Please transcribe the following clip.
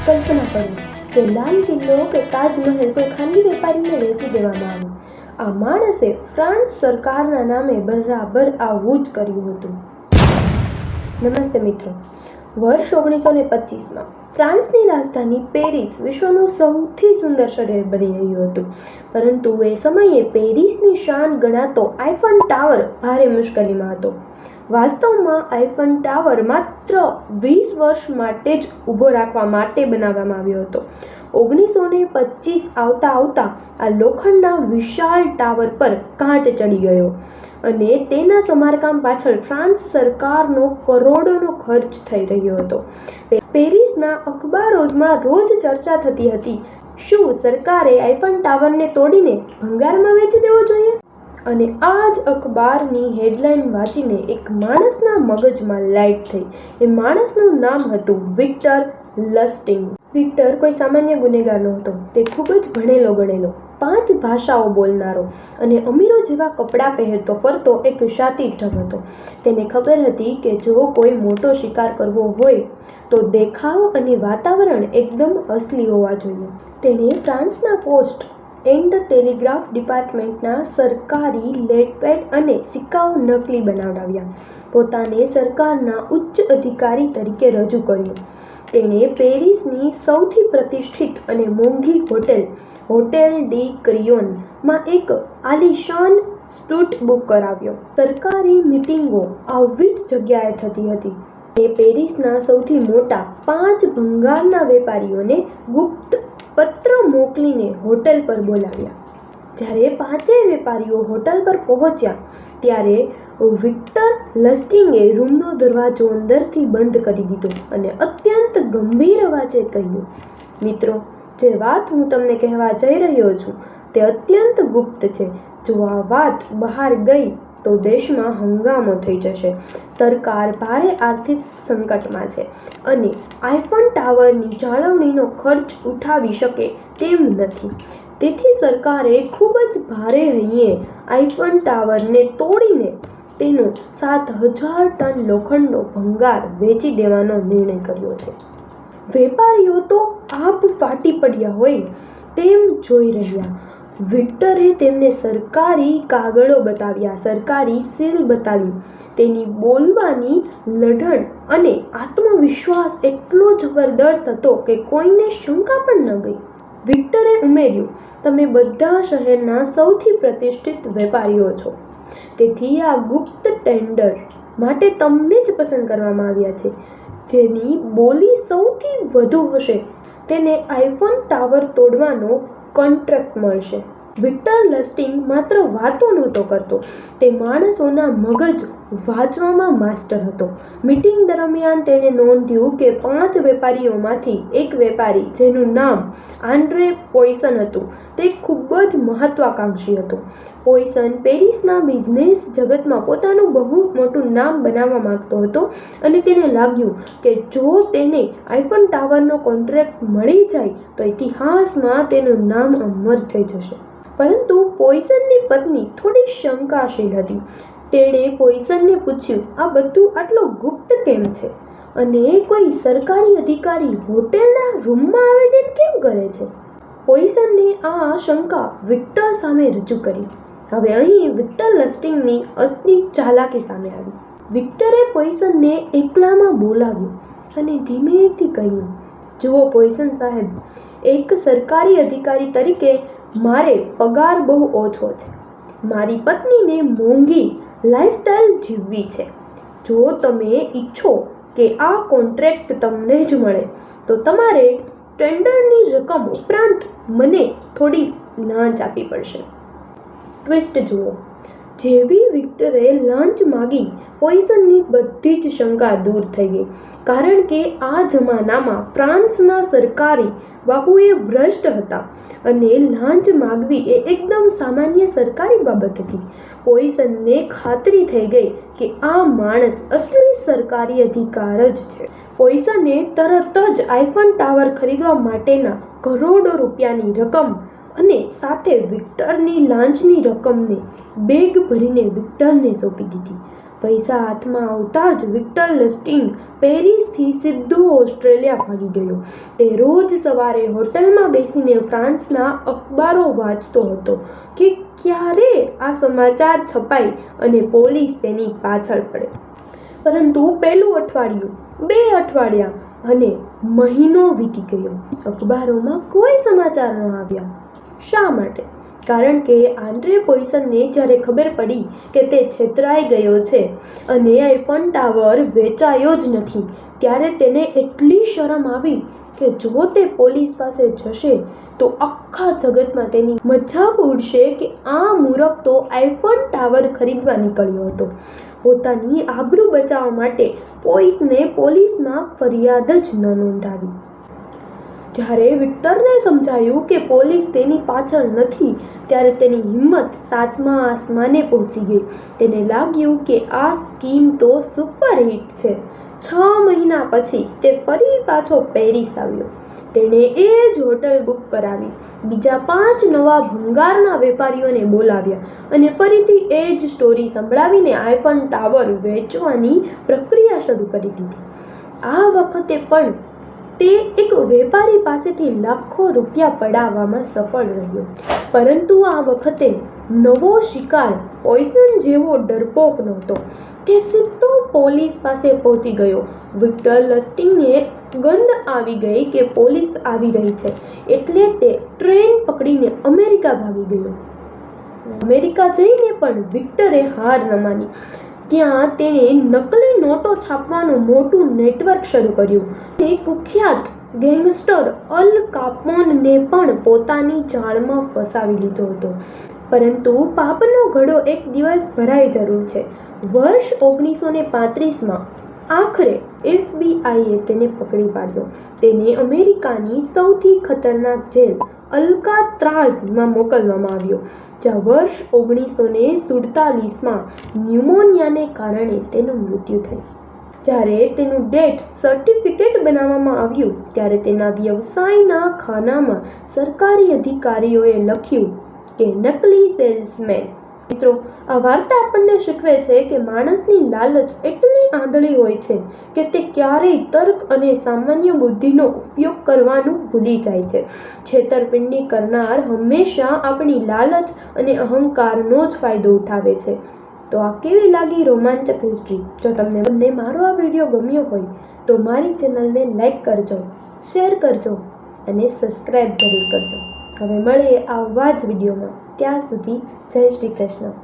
કલ્પના કરો કે લાલ કિલ્લો કે તાજમહેલ કોઈ ખાનગી વેપારીને વેચી દેવામાં આવે. આ માણસે ફ્રાન્સ સરકારના નામે બરાબર આવું જ કર્યું હતું. નમસ્તે મિત્રો. વર્ષ 1925માં ફ્રાન્સની રાજધાની પેરિસ વિશ્વનું સૌથી સુંદર શહેર બની રહ્યું હતું. પરંતુ એ સમયે પેરિસની શાન ગણાતો આઈફલ ટાવર ભારે મુશ્કેલીમાં હતો. વાસ્તવમાં આઈફલ ટાવર માત્ર 20 વર્ષ માટે જ ઊભો રાખવા માટે બનાવવામાં આવ્યો હતો. 1925 આવતા આ લોખંડના વિશાળ ટાવર પર કાંટ ચડી ગયો અને તેના સમારકામ પાછળ ફ્રાન્સ સરકારનો કરોડોનો ખર્ચ થઈ રહ્યો હતો. પેરિસના અખબારોમાં રોજ ચર્ચા થતી હતી, શું સરકારે આઈફલ ટાવરને તોડીને ભંગારમાં વેચી દેવો જોઈએ? અને આ જ અખબારની હેડલાઇન વાંચીને એક માણસના મગજમાં લાઇટ થઈ. એ માણસનું નામ હતું વિક્ટર લસ્ટિંગ. વિક્ટર કોઈ સામાન્ય ગુનેગાર નહોતો. તે ખૂબ જ ભણેલો ગણેલો, 5 ભાષાઓ બોલનારો અને અમીરો જેવા કપડાં પહેરતો ફરતો એક શાતીર હતો. તેને ખબર હતી કે જો કોઈ મોટો શિકાર કરવો હોય તો દેખાવ અને વાતાવરણ એકદમ અસલી હોવા જોઈએ. તેણે ફ્રાન્સના પોસ્ટ એન્ડ ટેલિગ્રાફ ડિપાર્ટમેન્ટના સરકારી લેટપેડ અને સિક્કાઓ નકલી બનાવડાવ્યા. પોતાને સરકારના ઉચ્ચ અધિકારી તરીકે રજૂ કર્યો. તેણે પેરિસની સૌથી પ્રતિષ્ઠિત અને મોંઘી હોટેલ ડી ક્રિયોનમાં એક આલિશાન સ્યુટ બુક કરાવ્યો. સરકારી મિટિંગો આવી જ જગ્યાએ થતી હતી. તે પેરિસના સૌથી મોટા 5 ભંગારના વેપારીઓને ગુપ્ત પત્ર મોકલીને હોટેલ પર બોલાવ્યા. જ્યારે 5 વેપારીઓ હોટેલ પર પહોંચ્યા ત્યારે વિક્ટર લસ્ટિંગે રૂમનો દરવાજો અંદરથી બંધ કરી દીધો અને અત્યંત ગંભીર અવાજે કહ્યું, મિત્રો, જે વાત હું તમને કહેવા જઈ રહ્યો છું તે અત્યંત ગુપ્ત છે. જો આ વાત બહાર ગઈ તો દેશમાં હંગામો થઈ જશે. સરકાર ભારે આર્થિક સંકટમાં છે અને આઈફલ ટાવરની જાળવણીનો ખર્ચ ઉઠાવી શકે તેમ નથી. તેથી સરકારે ખૂબ જ ભારે હૈયે આઈફલ ટાવરને તોડીને તેનો 7000 ટન લોખંડનો ભંગાર વેચી દેવાનો નિર્ણય કર્યો છે. વેપારીઓ તો આપ ફાટી પડ્યા હોય તેમ જોઈ રહ્યા. વિક્ટરે તેમને સરકારી કાગળો બતાવ્યા, સરકારી સીલ બતાવી. તેની બોલવાની લઢણ અને આત્મવિશ્વાસ એટલો જબરદસ્ત હતો કે કોઈને શંકા પણ ન ગઈ. વિક્ટરે ઉમેર્યું, તમે બધા શહેરના સૌથી પ્રતિષ્ઠિત વેપારીઓ છો, તેથી આ ગુપ્ત ટેન્ડર માટે તમને જ પસંદ કરવામાં આવ્યા છે. જેની બોલી સૌથી વધુ હશે તેને આઈફલ ટાવર તોડવાનો કોન્ટ્રાક્ટ મળશે. વિક્ટર લસ્ટિંગ માત્ર વાતો નહોતો કરતો, તે માણસોના મગજ વાંચવામાં માસ્ટર હતો. મીટિંગ દરમિયાન તેણે નોંધ્યું કે 5 વેપારીઓમાંથી એક વેપારી, જેનું નામ આન્ડ્રે પોઈસન હતું, તે ખૂબ જ મહત્વાકાંક્ષી હતો. પોઈસન પેરિસના બિઝનેસ જગતમાં પોતાનું બહુ મોટું નામ બનાવવા માંગતો હતો અને તેને લાગ્યું કે જો તેને આઈફલ ટાવરનો કોન્ટ્રાક્ટ મળી જાય તો ઇતિહાસમાં તેનું નામ અમર થઈ જશે. પરંતુ પોઈસનની પત્ની થોડી શંકાશીલ હતી. તેણે પોઈસનને પૂછ્યું, આ બધું આટલું ગુપ્ત કેમ છે અને કોઈ સરકારી અધિકારી હોટેલના રૂમમાં આવેદન કેમ કરે છે? પોઈસનને આ શંકા વિક્ટર સામે રજૂ કરી. હવે અહીં વિક્ટર લસ્ટિંગની અસલી ચાલાકી સામે આવી. વિક્ટરે પોઈસનને એકલામાં બોલાવ્યો અને ધીમેથી કહ્યું, જુઓ પોઈસન સાહેબ, એક સરકારી અધિકારી તરીકે મારે પગાર બહુ ઓછો છે. મારી પત્નીને મોંઘી લાઈફસ્ટાઈલ જીવવી છે. જો તમે ઈચ્છો કે આ કોન્ટ્રાક્ટ તમને જ મળે તો તમારે ટેન્ડરની રકમ ઉપરાંત મને થોડી લાંચ આપવી પડશે. ટ્વિસ્ટ જુઓ. જેવી વિક્ટરે લાંચ માગી, પોઈસનની બધી જ શંકા દૂર થઈ ગઈ. કારણ કે આ જમાનામાં ફ્રાન્સના સરકારી બાબુએ ભ્રષ્ટ હતા અને લાંચ માગવી એ એકદમ સામાન્ય સરકારી બાબત હતી. પોઈસનને ખાતરી થઈ ગઈ કે આ માણસ અસલી સરકારી અધિકાર જ છે. પોઈસને તરત જ આઈફલ ટાવર ખરીદવા માટેના કરોડો રૂપિયાની રકમ અને સાથે વિક્ટરની લાંચની રકમને બેગ ભરીને વિક્ટરને સોંપી દીધી. પૈસા હાથમાં આવતા જ વિક્ટર લસ્ટિંગ પેરિસથી સીધો ઓસ્ટ્રેલિયા ભાગી ગયો. તે રોજ સવારે હોટલમાં બેસીને ફ્રાન્સના અખબારો વાંચતો હતો કે ક્યારે આ સમાચાર છપાય અને પોલીસ તેની પાછળ પડે. પરંતુ પહેલું અઠવાડિયું, 2 અઠવાડિયા અને મહિનો વીતી ગયો. અખબારોમાં કોઈ સમાચાર ન આવ્યા. શા માટે? કારણ કે આન્ડ્રે પોઈસનને જ્યારે ખબર પડી કે તે છેતરાઈ ગયો છે અને આઈફોન ટાવર વેચાયો જ નથી, ત્યારે તેને એટલી શરમ આવી કે જો તે પોલીસ પાસે જશે તો આખા જગતમાં તેની મજાક ઉડશે કે આ મૂરખ તો આઈફોન ટાવર ખરીદવા નીકળ્યો હતો. પોતાની આબરૂ બચાવવા માટે પોઈસને પોલીસમાં ફરિયાદ જ ન નોંધાવી. જ્યારે વિક્ટરને સમજાયું કે પોલીસ તેની પાછળ નથી, ત્યારે તેની હિંમત 7મા આસમાને પહોંચી ગઈ. તેને લાગ્યું કે આ સ્કીમ તો સુપરહિટ છે. 6 મહિના પછી તે ફરી પાછો પેરિસ આવ્યો. તેણે એ જ હોટલ બુક કરાવી, બીજા 5 નવા ભંગારના વેપારીઓને બોલાવ્યા અને ફરીથી એ જ સ્ટોરી સંભળાવીને આઈફોન ટાવર વેચવાની પ્રક્રિયા શરૂ કરી દીધી. આ વખતે પણ તે એક વેપારી પાસેથી લાખો રૂપિયા પડાવવામાં સફળ રહ્યો. પરંતુ આ વખતે નવો શિકાર પોઈસન જેવો ડરપોક નહોતો. તે સીધો પોલીસ પાસે પહોંચી ગયો. વિક્ટર લસ્ટિંગને ગંધ આવી ગઈ કે પોલીસ આવી રહી છે, એટલે તે ટ્રેન પકડીને અમેરિકા ભાગી ગયો. અમેરિકા જઈને પણ વિક્ટરે હાર ન માની. ત્યાં તેણે નકલી નોટો છાપવાનું મોટું નેટવર્ક શરૂ કર્યું. તે કુખ્યાત ગેંગસ્ટર અલ કાપોનને પણ પોતાની જાળમાં ફસાવી લીધો હતો. પરંતુ પાપનો ઘડો એક દિવસ ભરાય જરૂર છે. વર્ષ 1935માં આખરે એફબીઆઈએ તેને પકડી પાડ્યો. તેને અમેરિકાની સૌથી ખતરનાક જેલ અલ્કાત્રાઝમાં મોકલવામાં આવ્યો, જ્યાં વર્ષ 1947માં ન્યુમોનિયાને કારણે તેનું મૃત્યુ થયું. જ્યારે તેનું ડેથ સર્ટિફિકેટ બનાવવામાં આવ્યું, ત્યારે તેના વ્યવસાયના ખાનામાં સરકારી અધિકારીઓએ લખ્યું કે નકલી સેલ્સમેન. મિત્રો, આ વાર્તા આપણને શીખવે છે કે માણસની લાલચ એટલી આંધળી હોય છે કે તે ક્યારેય તર્ક અને સામાન્ય બુદ્ધિનો ઉપયોગ કરવાનું ભૂલી જાય છે. છેતરપિંડી કરનાર હંમેશા આપણી લાલચ અને અહંકારનો જ ફાયદો ઉઠાવે છે. તો આ કેવી લાગી રોમાંચક હિસ્ટ્રી? જો તમને મારો આ વિડીયો ગમ્યો હોય તો મારી ચેનલને લાઈક કરજો, શેર કરજો અને સબસ્ક્રાઈબ જરૂર કરજો. હવે મળીએ આવા જ વિડીયોમાં. ત્યાં સુધી જય શ્રી કૃષ્ણ.